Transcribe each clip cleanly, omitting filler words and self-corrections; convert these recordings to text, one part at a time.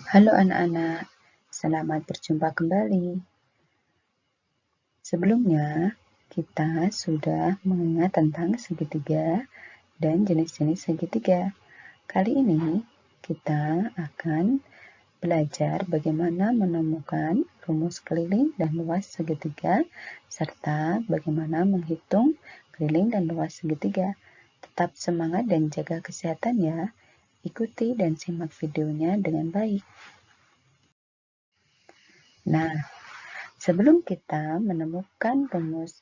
Halo anak-anak, selamat berjumpa kembali. Sebelumnya, kita sudah mengingat tentang segitiga dan jenis-jenis segitiga. Kali ini, kita akan belajar bagaimana menemukan rumus keliling dan luas segitiga, serta bagaimana menghitung keliling dan luas segitiga. Tetap semangat dan jaga kesehatan ya. Ikuti dan simak videonya dengan baik. Nah, sebelum kita menemukan rumus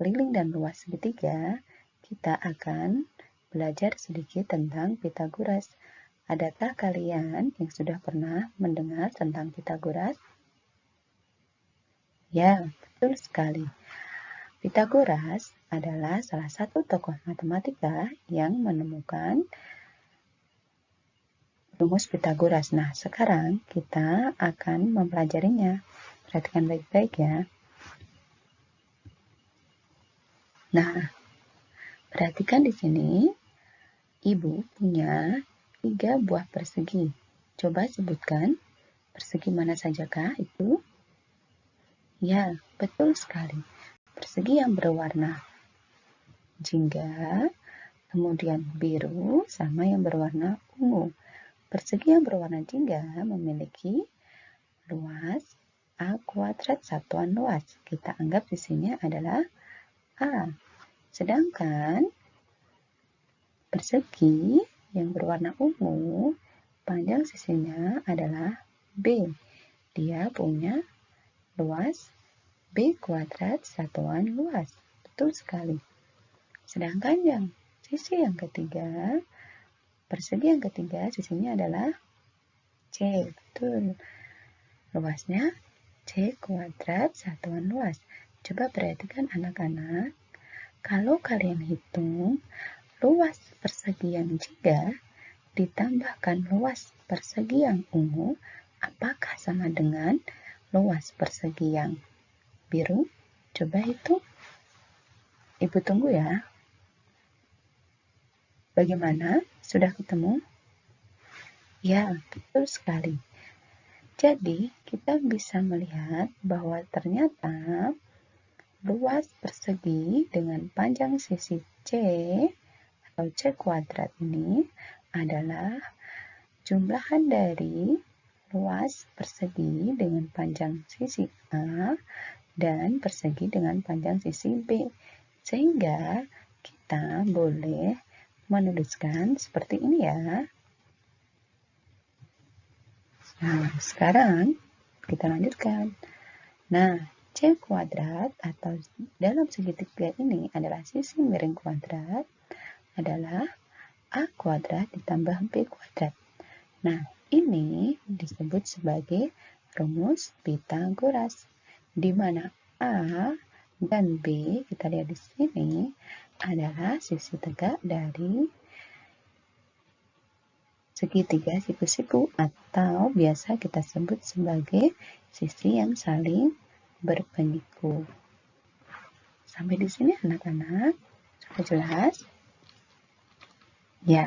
keliling dan luas segitiga, kita akan belajar sedikit tentang Pythagoras. Adakah kalian yang sudah pernah mendengar tentang Pythagoras? Ya, betul sekali. Pythagoras adalah salah satu tokoh matematika yang menemukan rumus Pythagoras. Nah, sekarang kita akan mempelajarinya. Perhatikan baik-baik ya. Nah, perhatikan di sini, Ibu punya 3 buah persegi. Coba sebutkan persegi mana sajakah itu? Ya, betul sekali. Persegi yang berwarna jingga, kemudian biru, sama yang berwarna ungu. Persegi yang berwarna jingga memiliki luas A² satuan luas. Kita anggap di sini adalah A. Sedangkan persegi yang berwarna ungu, panjang sisinya adalah B. Dia punya luas B² satuan luas. Betul sekali. Sedangkan sisi yang ketiga, persegi yang ketiga, sisinya adalah C. Betul. Luasnya C² satuan luas. Coba perhatikan anak-anak. Kalau kalian hitung luas persegi yang jingga ditambahkan luas persegi yang ungu, apakah sama dengan luas persegi yang biru? Coba hitung. Ibu tunggu ya. Bagaimana? Sudah ketemu? Ya, betul sekali. Jadi, kita bisa melihat bahwa ternyata luas persegi dengan panjang sisi C atau C² ini adalah jumlahan dari luas persegi dengan panjang sisi A dan persegi dengan panjang sisi B. Sehingga kita boleh menuliskan seperti ini ya. Nah, sekarang kita lanjutkan. Nah, C² atau dalam segitiga ini adalah sisi miring kuadrat adalah A² ditambah B². Nah, ini disebut sebagai rumus Pythagoras, di mana A dan B, kita lihat di sini, adalah sisi tegak dari segitiga siku-siku atau biasa kita sebut sebagai sisi yang saling berpenyiku. Sampai di sini anak-anak sudah jelas? Ya,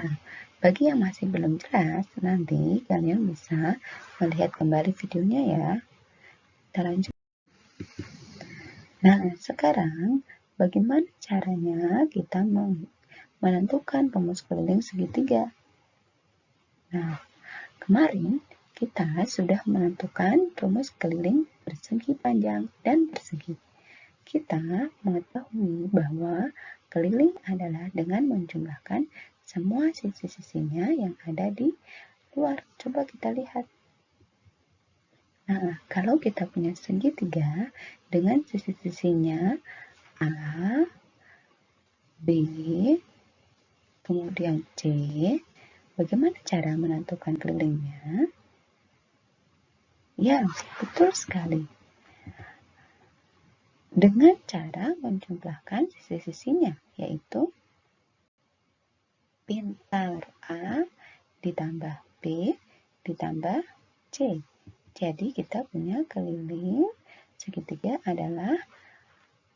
bagi yang masih belum jelas, nanti kalian bisa melihat kembali videonya ya. Kita lanjut. Nah, sekarang bagaimana caranya kita menentukan rumus keliling segitiga? Nah, kemarin kita sudah menentukan rumus keliling persegi panjang dan persegi. Kita mengetahui bahwa keliling adalah dengan menjumlahkan semua sisi-sisinya yang ada di luar. Coba kita lihat. Nah, kalau kita punya segitiga dengan sisi-sisinya A, B, kemudian C, bagaimana cara menentukan kelilingnya? Ya, betul sekali. Dengan cara menjumlahkan sisi-sisinya, yaitu pintar A ditambah B ditambah C. Jadi kita punya keliling segitiga adalah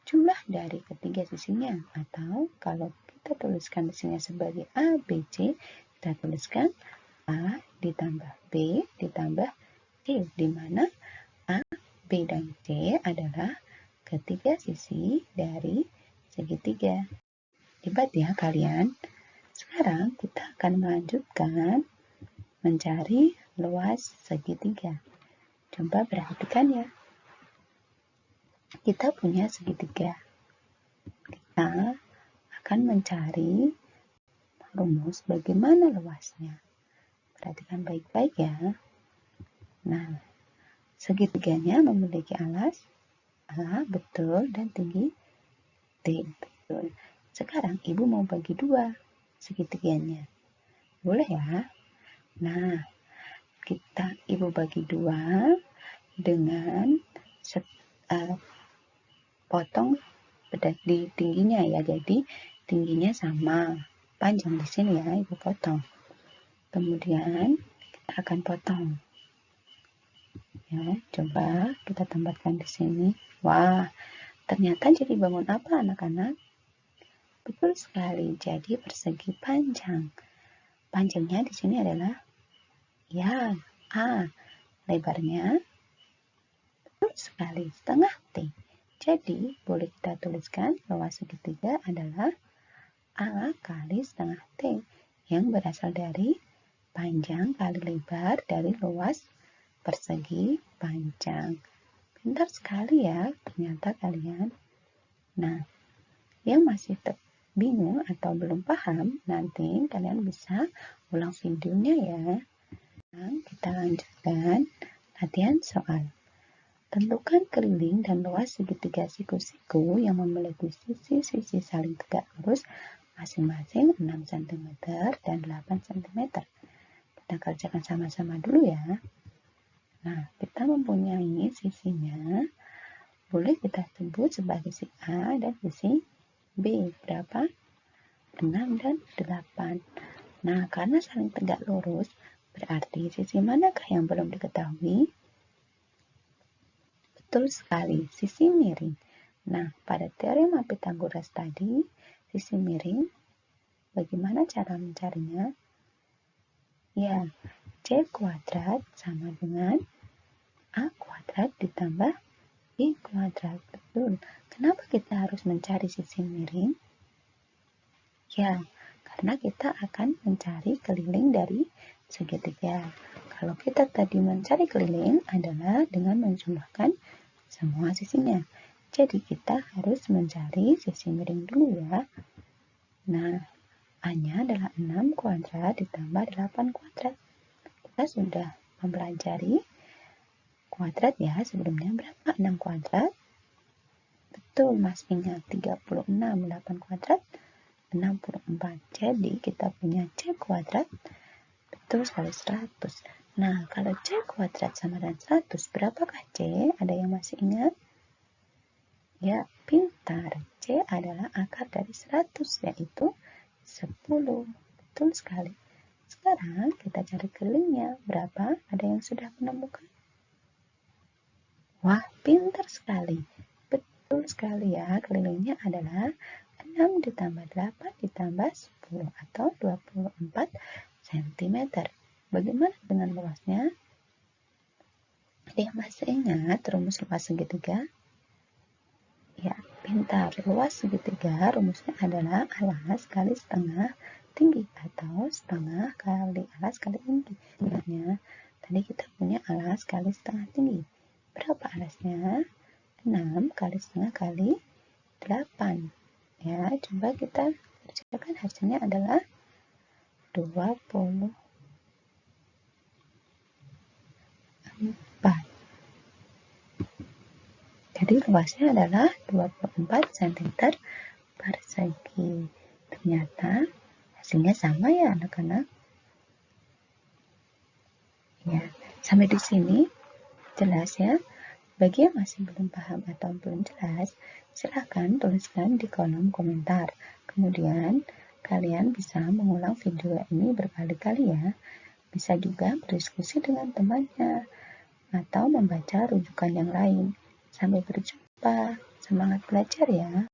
jumlah dari ketiga sisinya. Atau kalau kita tuliskan di sini sebagai A, B, C, kita tuliskan A ditambah B ditambah C, di mana A, B, dan C adalah ketiga sisi dari segitiga. Hebat ya kalian. Sekarang kita akan melanjutkan mencari luas segitiga. Coba perhatikan ya. Kita punya segitiga. Kita akan mencari rumus bagaimana luasnya. Perhatikan baik-baik ya. Nah, segitiganya memiliki alas A, betul, dan tinggi D, betul. Sekarang Ibu mau bagi dua segitiganya. Boleh ya? Nah, Ibu bagi dua dengan potong di tingginya ya. Jadi tingginya sama. Panjang di sini ya, Ibu potong. Kemudian kita akan potong. Ya, coba kita tempatkan di sini. Wah, ternyata jadi bangun apa anak-anak? Betul sekali, jadi persegi panjang. Panjangnya di sini adalah ya A, lebarnya betul sekali setengah T. Jadi boleh kita tuliskan luas segitiga adalah A kali setengah T yang berasal dari panjang kali lebar dari luas persegi panjang. Pintar sekali ya ternyata kalian. Nah, yang masih bingung atau belum paham, nanti kalian bisa ulang videonya ya. Nah, kita lanjutkan latihan soal. Tentukan keliling dan luas segitiga siku-siku yang memiliki sisi-sisi saling tegak lurus masing-masing 6 cm dan 8 cm. Kita kerjakan sama-sama dulu ya. Nah, kita mempunyai sisinya, boleh kita sebut sebagai sisi A dan sisi B. Berapa? 6 dan 8. Nah, karena saling tegak lurus, berarti sisi manakah yang belum diketahui? Betul sekali, sisi miring. Nah, pada teorema Pythagoras tadi, sisi miring, bagaimana cara mencarinya? Ya, C kuadrat sama dengan A kuadrat ditambah B kuadrat. Betul. Kenapa kita harus mencari sisi miring? Ya, karena kita akan mencari keliling dari segitiga. Kalau kita tadi mencari keliling adalah dengan menjumlahkan semua sisinya. Jadi kita harus mencari sisi miring dulu ya. Nah, A-nya adalah 6 kuadrat ditambah 8 kuadrat. Kita sudah mempelajari kuadrat ya sebelumnya. Berapa 6 kuadrat? Betul, Mas ingat 36, 8 kuadrat 64. Jadi kita punya C kuadrat betul sekali 100. Nah, kalau C kuadrat sama dengan 100, berapakah C? Ada yang masih ingat? Ya, pintar. C adalah akar dari 100, yaitu 10. Betul sekali. Sekarang kita cari kelilingnya. Berapa? Ada yang sudah menemukan? Wah, pintar sekali. Betul sekali ya. Kelilingnya adalah 6 ditambah 8 ditambah 10 atau 24 cm. Bagaimana dengan luasnya? Ada yang masih ingat rumus luas segitiga? Ya, pintar. Luas segitiga rumusnya adalah alas kali setengah tinggi atau setengah kali alas kali tinggi. Sebenarnya tadi kita punya alas kali setengah tinggi. Berapa alasnya? 6 kali setengah kali 8. Ya, coba kita kerjakan, hasilnya adalah 24. Jadi luasnya adalah 24 cm persegi. Ternyata hasilnya sama ya anak-anak. Ya, sampai di sini jelas ya. Bagi yang masih belum paham atau belum jelas, silahkan tuliskan di kolom komentar. Kemudian kalian bisa mengulang video ini berkali-kali ya. Bisa juga berdiskusi dengan temannya atau membaca rujukan yang lain. Sampai berjumpa. Semangat belajar ya.